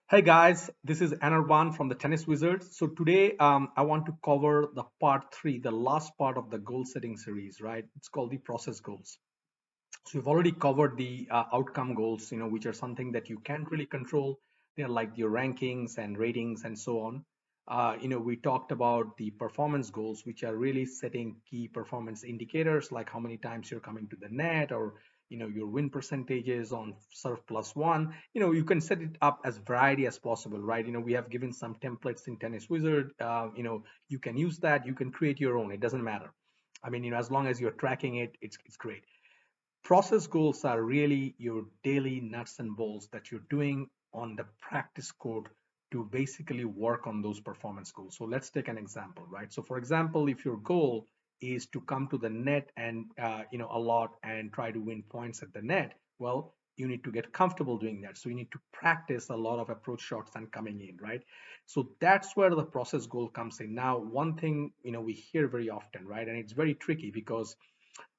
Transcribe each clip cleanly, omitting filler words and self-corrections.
Hey guys, this is Anirban from the Tennis Wizards. So today I want to cover the part three, the last part of the goal setting series, right? It's called the process goals. So we've already covered the outcome goals, which are something that you can't really control. They're like your rankings and ratings and so on. We talked about the performance goals, which are really setting key performance indicators, like how many times you're coming to the net or your win percentages on serve plus one. You can set it up as variety as possible, right? We have given some templates in Tennis Wizard. You can use that. You can create your own. It doesn't matter. I mean, as long as you're tracking it, it's great. Process goals are really your daily nuts and bolts that you're doing on the practice court to basically work on those performance goals. So let's take an example, right? So for example, if your goal is to come to the net and a lot and try to win points at the net, well, you need to get comfortable doing that. So you need to practice a lot of approach shots and coming in, right? So that's where the process goal comes in. Now, one thing we hear very often, right, and it's very tricky because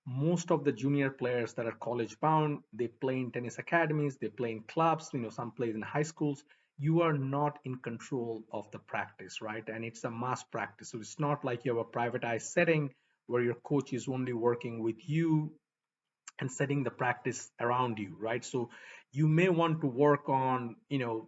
most of the junior players that are college bound, they play in tennis academies, they play in clubs, some play in high schools. You are not in control of the practice, right? And it's a mass practice. So it's not like you have a privatized setting where your coach is only working with you and setting the practice around you, right? So you may want to work on,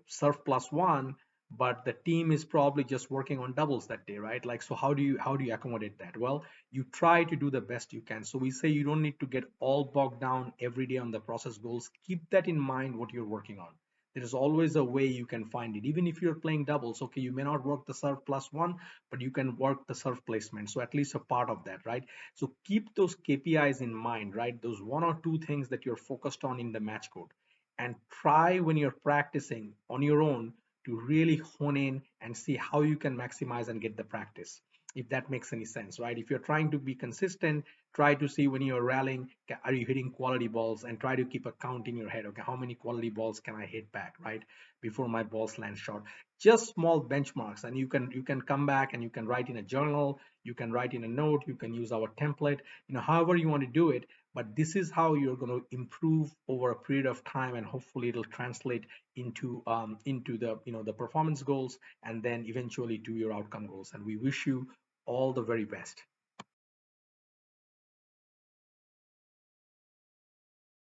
serve plus one, but the team is probably just working on doubles that day, right? Like, so how do you accommodate that? Well, you try to do the best you can. So we say you don't need to get all bogged down every day on the process goals. Keep that in mind what you're working on. There is always a way you can find it. Even if you're playing doubles, okay, you may not work the serve plus one, but you can work the serve placement. So at least a part of that, right? So keep those KPIs in mind, right? Those one or two things that you're focused on in the match code. And try when you're practicing on your own to really hone in and see how you can maximize and get the practice, if that makes any sense, right? If you're trying to be consistent, try to see when you're rallying, are you hitting quality balls, and try to keep a count in your head. Okay, how many quality balls can I hit back, right, before my balls land short? Just small benchmarks, and you can come back and you can write in a journal, you can write in a note, you can use our template, however you want to do it. But this is how you're going to improve over a period of time, and hopefully it'll translate into the the performance goals, and then eventually to your outcome goals. And we wish you all the very best.